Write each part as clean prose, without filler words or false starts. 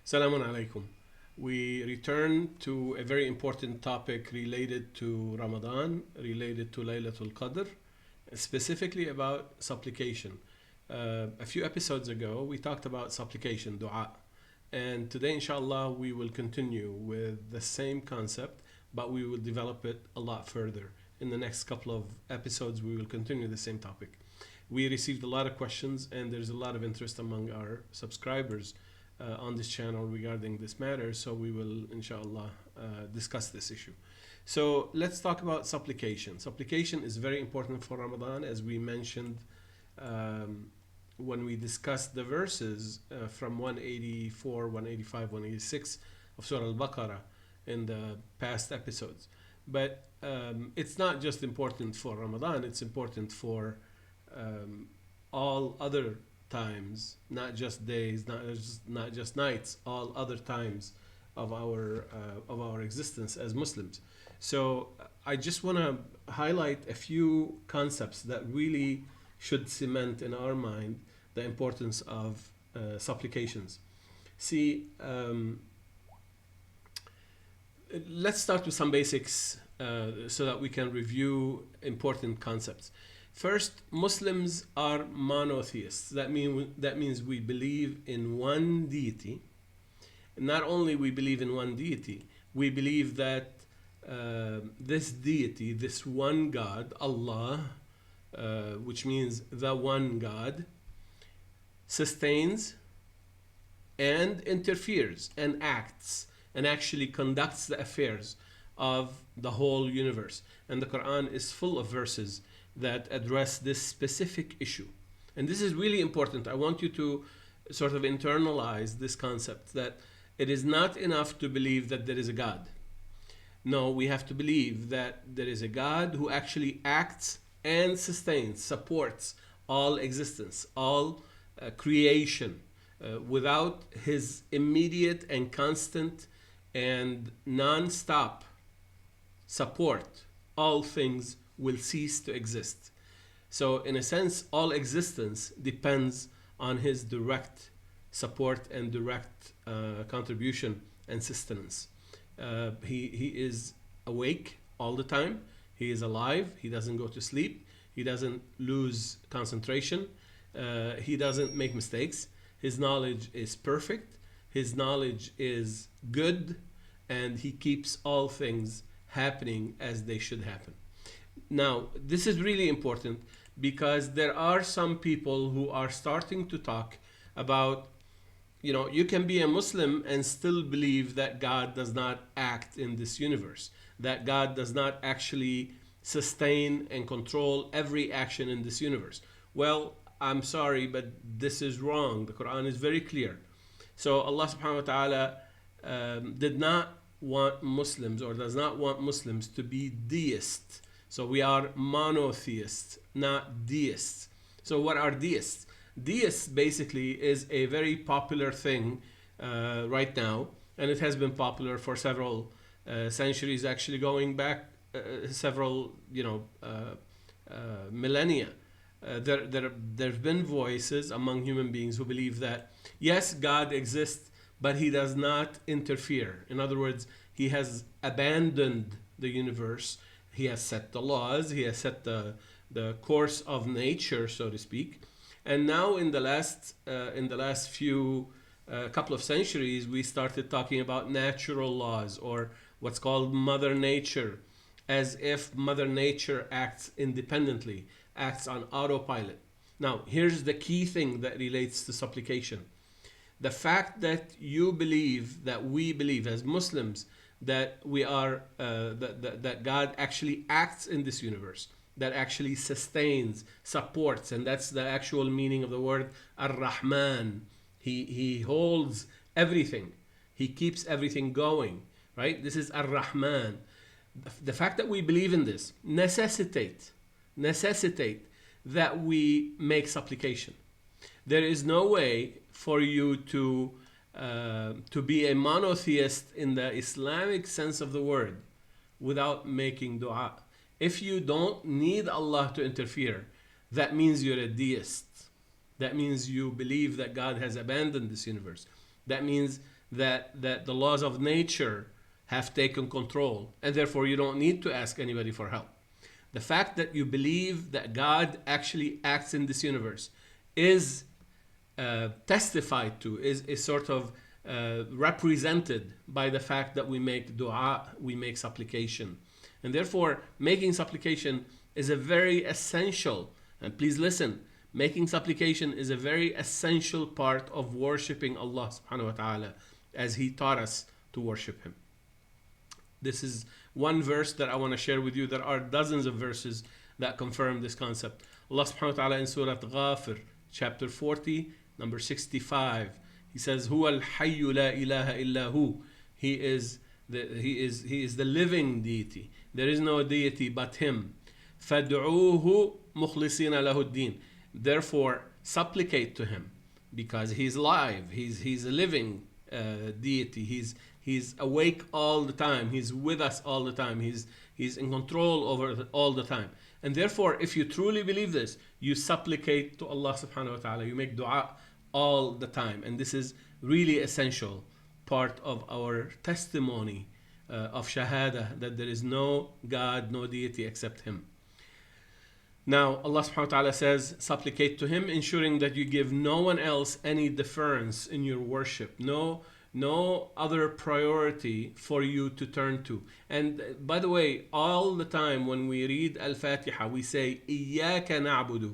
Salamun alaikum. We return to a very important topic related to Ramadan, related to Laylatul Qadr, specifically about supplication. A few episodes ago, we talked about supplication, dua. And today, inshallah, we will continue with the same concept, but we will develop it a lot further. In the next couple of episodes, we will continue the same topic. We received a lot of questions, and there's a lot of interest among our subscribers on this channel regarding this matter, so we will inshallah discuss this issue. So let's talk about supplication. Supplication is very important for Ramadan, as we mentioned when we discussed the verses from 184, 185, 186 of Surah Al-Baqarah in the past episodes. But it's not just important for Ramadan, it's important for all other times, not just days, not just nights, all other times of our existence as Muslims. So I just want to highlight a few concepts that really should cement in our mind the importance of supplications. See, let's start with some basics so that we can review important concepts. First, Muslims are monotheists. That means we believe in one deity. Not only we believe in one deity, we believe that this deity, this one God, Allah, which means the one God, sustains and interferes and acts and actually conducts the affairs of the whole universe. And the Quran is full of verses that address this specific issue. And this is really important. I want you to sort of internalize this concept that it is not enough to believe that there is a God. No, we have to believe that there is a God who actually acts and sustains, supports all existence, all creation. Without his immediate and constant and non-stop support, all things will cease to exist. So in a sense, all existence depends on his direct support and direct contribution and sustenance. He is awake all the time. He is alive. He doesn't go to sleep. He doesn't lose concentration. He doesn't make mistakes. His knowledge is perfect. His knowledge is good, and he keeps all things happening as they should happen. Now, this is really important because there are some people who are starting to talk about, you can be a Muslim and still believe that God does not act in this universe, that God does not actually sustain and control every action in this universe. Well, I'm sorry, but this is wrong. The Quran is very clear. So Allah subhanahu wa ta'ala did not want Muslims, or does not want Muslims, to be deists. So we are monotheists, not deists. So what are deists? Deists basically is a very popular thing right now, and it has been popular for several centuries, actually going back several millennia. There've been voices among human beings who believe that yes, God exists, but he does not interfere. In other words, he has abandoned the universe. He has set the laws. He has set the course of nature, so to speak. And now, in the last few couple of centuries, we started talking about natural laws, or what's called Mother Nature, as if Mother Nature acts independently, acts on autopilot. Now, here's the key thing that relates to supplication: the fact that you believe, that we believe as Muslims, that we are that God actually acts in this universe, that actually sustains, supports, and that's the actual meaning of the word Ar-Rahman. He holds everything. He keeps everything going, right? This is Ar-Rahman. The fact that we believe in this necessitate that we make supplication. There is no way for you to be a monotheist in the Islamic sense of the word without making dua. If you don't need Allah to interfere, that means you're a deist. That means you believe that God has abandoned this universe. That means that the laws of nature have taken control, and therefore you don't need to ask anybody for help. The fact that you believe that God actually acts in this universe is testified to, is sort of represented by the fact that we make dua, we make supplication. And therefore, making supplication is a very essential, and please listen, making supplication is a very essential part of worshiping Allah subhanahu wa ta'ala as He taught us to worship Him. This is one verse that I want to share with you. There are dozens of verses that confirm this concept. Allah subhanahu wa ta'ala in Surah Ghafir, chapter 40, number 65, He says, "Huwa al-hayyu la ilaha illa hu." He is the living deity. There is no deity but Him. فَادْعُوهُ مُخْلِصِينَ لَهُ الدِّينَ. Therefore, supplicate to Him, because He's alive. He's a living deity. He's awake all the time. He's with us all the time. He's in control over all the time. And therefore, if you truly believe this, you supplicate to Allah subhanahu wa ta'ala. You make dua all the time. And this is really essential part of our testimony of shahada, that there is no God, no deity except Him. Now, Allah subhanahu wa ta'ala says, supplicate to Him, ensuring that you give no one else any deference in your worship. No other priority for you to turn to. And by the way, all the time when we read Al-Fatiha, we say, إِيَّاكَ نَعْبُدُ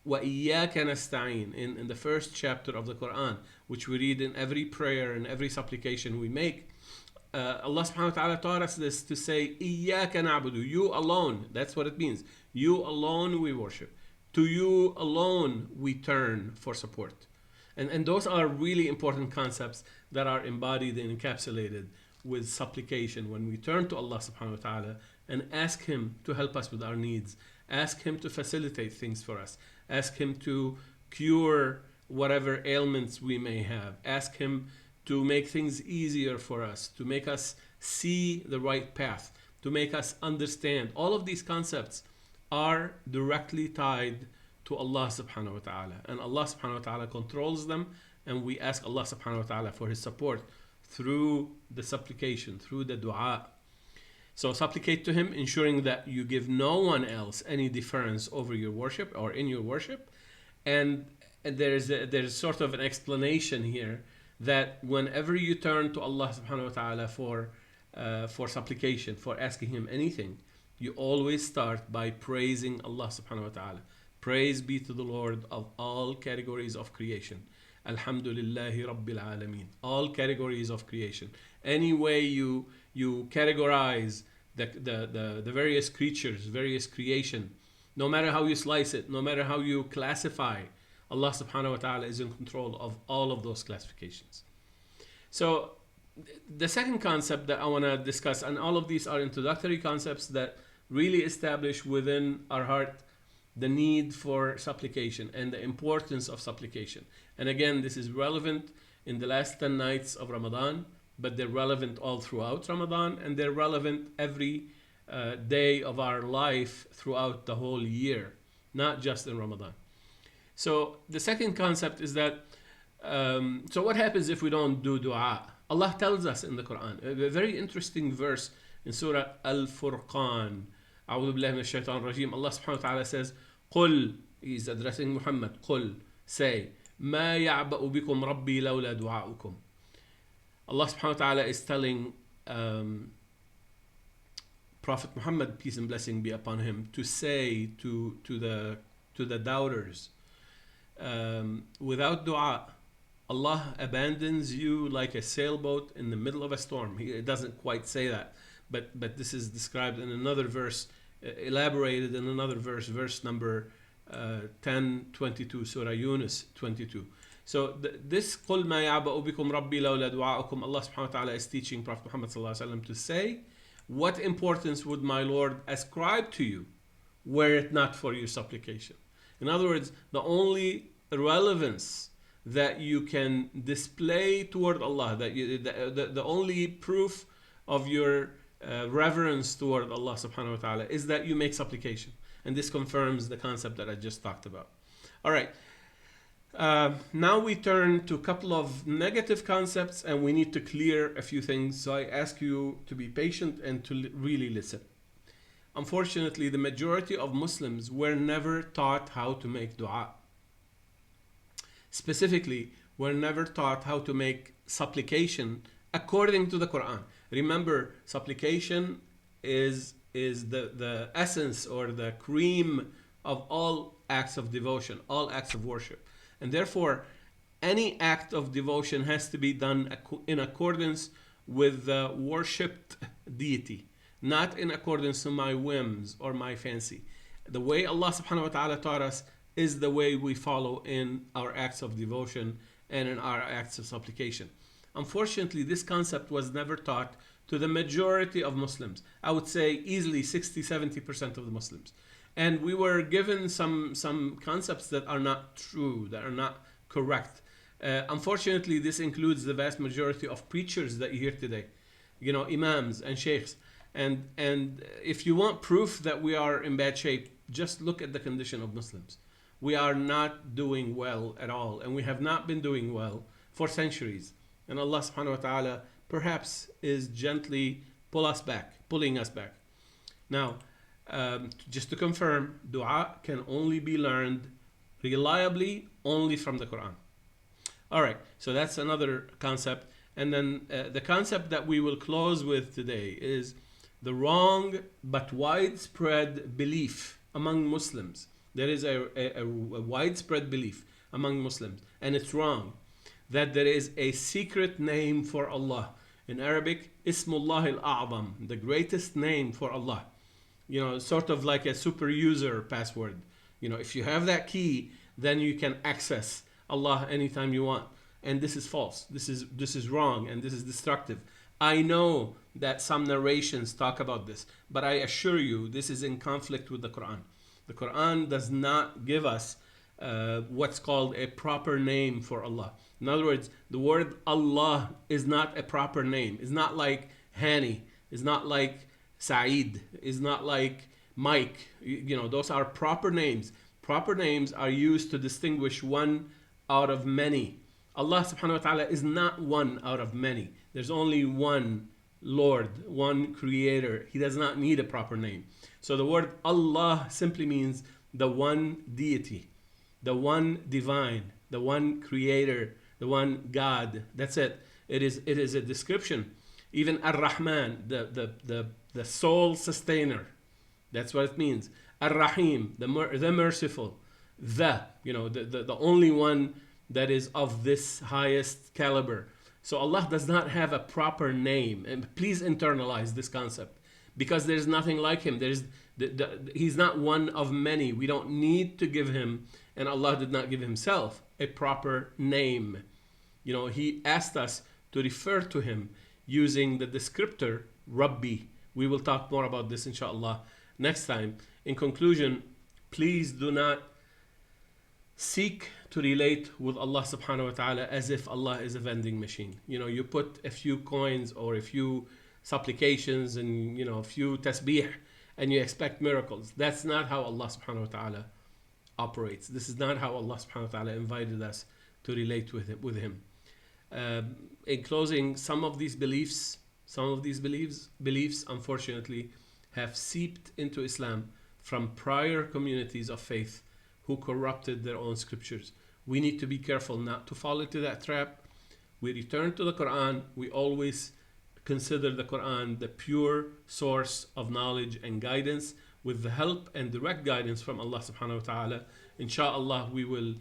وَإِيَّاكَ نَسْتَعِينُ in the first chapter of the Quran, which we read in every prayer and every supplication we make. Allah subhanahu wa ta'ala taught us this to say, إِيَّاكَ نَعْبُدُ, you alone. That's what it means. You alone we worship. To you alone we turn for support. And those are really important concepts that are embodied and encapsulated with supplication. When we turn to Allah subhanahu wa ta'ala and ask Him to help us with our needs, ask Him to facilitate things for us, ask Him to cure whatever ailments we may have, ask Him to make things easier for us, to make us see the right path, to make us understand. All of these concepts are directly tied to Allah subhanahu wa ta'ala, and Allah subhanahu wa ta'ala controls them, and we ask Allah subhanahu wa ta'ala for His support through the supplication, through the dua. So supplicate to Him, ensuring that you give no one else any deference over your worship or in your worship. And there's sort of an explanation here that whenever you turn to Allah subhanahu wa ta'ala for supplication, for asking Him anything, you always start by praising Allah subhanahu wa ta'ala. Praise be to the Lord of all categories of creation. Alhamdulillahi Rabbil Alameen. All categories of creation. Any way you categorize the various creatures, various creation, no matter how you slice it, no matter how you classify, Allah subhanahu wa ta'ala is in control of all of those classifications. So the second concept that I want to discuss, and all of these are introductory concepts that really establish within our heart the need for supplication and the importance of supplication. And again, this is relevant in the last 10 nights of Ramadan, but they're relevant all throughout Ramadan, and they're relevant every day of our life throughout the whole year, not just in Ramadan. So the second concept is that, so what happens if we don't do dua? Allah tells us in the Quran, a very interesting verse in Surah Al-Furqan. أعوذ بالله من الشيطان الرجيم. Allah subhanahu wa ta'ala says, قل, He's addressing Muhammad, قل, say, ما يعبأ بكم ربي لولا دعاؤكم. Allah subhanahu wa ta'ala is telling Prophet Muhammad, peace and blessing be upon him, to say to the doubters, without dua, Allah abandons you like a sailboat in the middle of a storm. It doesn't quite say that, but this is described in another verse, elaborated in another verse, verse number 10:22, Surah Yunus 22. So this قُلْ مَا يَعْبَأُ بِكُمْ رَبِّي لَوْلَا دُعَاءُكُمْ, Allah subhanahu wa ta'ala is teaching Prophet Muhammad sallallahu alaihi wasallam to say, what importance would my Lord ascribe to you were it not for your supplication? In other words, the only relevance that you can display toward Allah, that the only proof of your reverence toward Allah subhanahu wa ta'ala is that you make supplication. And this confirms the concept that I just talked about. All right. Now we turn to a couple of negative concepts and we need to clear a few things. So I ask you to be patient and to really listen. Unfortunately, the majority of Muslims were never taught how to make dua. Specifically, were never taught how to make supplication according to the Quran. Remember, supplication is the essence or the cream of all acts of devotion, all acts of worship. And therefore, any act of devotion has to be done in accordance with the worshipped deity, not in accordance to my whims or my fancy. The way Allah subhanahu wa ta'ala taught us is the way we follow in our acts of devotion and in our acts of supplication. Unfortunately, this concept was never taught to the majority of Muslims. I would say easily 60-70% of the Muslims. And we were given some concepts that are not true, that are not correct. Unfortunately, this includes the vast majority of preachers that you hear today, you know, imams and sheikhs. And if you want proof that we are in bad shape, just look at the condition of Muslims. We are not doing well at all, and we have not been doing well for centuries. And Allah subhanahu wa ta'ala perhaps is gently pulling us back. Now, just to confirm, dua can only be learned reliably only from the Quran. All right, so that's another concept. And then the concept that we will close with today is the wrong but widespread belief among Muslims. There is a widespread belief among Muslims, and it's wrong, that there is a secret name for Allah. In Arabic, Ismullah al-A'zam, the greatest name for Allah. You know, sort of like a super user password. You know, if you have that key, then you can access Allah anytime you want. And this is false. This is wrong, and this is destructive. I know that some narrations talk about this, but I assure you this is in conflict with the Quran. The Quran does not give us what's called a proper name for Allah. In other words, the word Allah is not a proper name. It's not like Hani. It's not like Saeed. It's not like Mike. You know, those are proper names. Proper names are used to distinguish one out of many. Allah subhanahu wa ta'ala is not one out of many. There's only one Lord, one creator. He does not need a proper name. So the word Allah simply means the one deity, the one divine, the one creator, the one God. That's it. It is a description. Even Ar-Rahman, the sole sustainer. That's what it means. Ar-Rahim, the merciful. The only one that is of this highest caliber. So Allah does not have a proper name. And please internalize this concept, because there's nothing like him. He's not one of many. We don't need to give him, and Allah did not give himself a proper name. You know, he asked us to refer to him using the descriptor Rabbi. We will talk more about this inshallah next time. In conclusion, please do not seek to relate with Allah subhanahu wa ta'ala as if Allah is a vending machine. You know, you put a few coins or a few supplications and, you know, a few tasbih and you expect miracles. That's not how Allah subhanahu wa ta'ala operates. This is not how Allah subhanahu wa ta'ala invited us to relate with him. In closing, some of these beliefs unfortunately have seeped into Islam from prior communities of faith who corrupted their own scriptures. We need to be careful not to fall into that trap. We return to the Quran. We always consider the Quran the pure source of knowledge and guidance, with the help and direct guidance from Allah subhanahu wa ta'ala. Insha'Allah, we will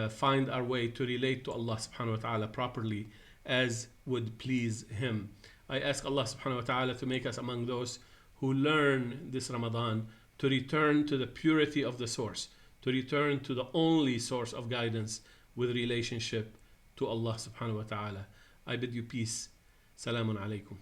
find our way to relate to Allah subhanahu wa ta'ala properly as would please him. I ask Allah subhanahu wa ta'ala to make us among those who learn this Ramadan to return to the purity of the source, to return to the only source of guidance with relationship to Allah subhanahu wa ta'ala. I bid you peace. Salamun alaykum.